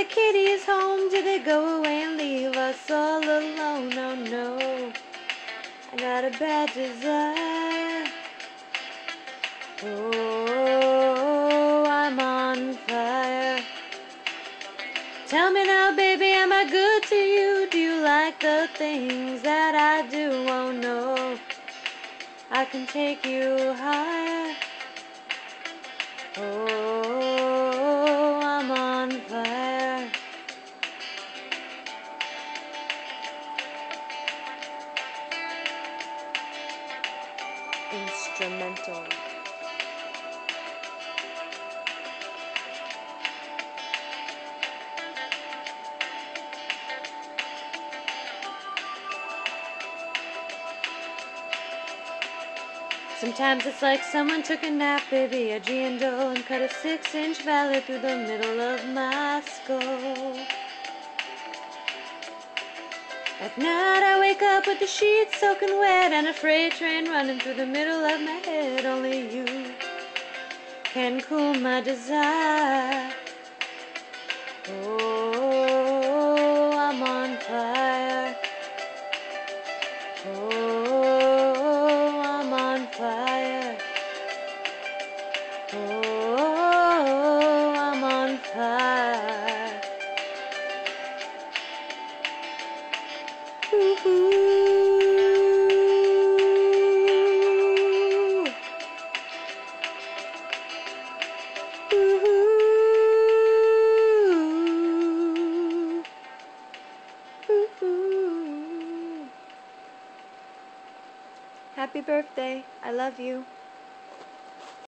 kitty is home. Did they go away and leave us all alone? Oh no, I got a bad desire. Oh, I'm on fire. Tell me now, baby, am I good to you? Do you like the things that I do? Oh no, I can take you higher. Oh, I'm on fire. Instrumental. Sometimes it's like someone took a nap, baby, a G&O, and cut a 6-inch valley through the middle of my skull. At night I wake up with the sheets soaking wet and a freight train running through the middle of my head. Only you can cool my desire. Oh, I'm on fire. Oh, I'm on fire. Oh, I'm on fire. Ooh. Happy birthday. I love you.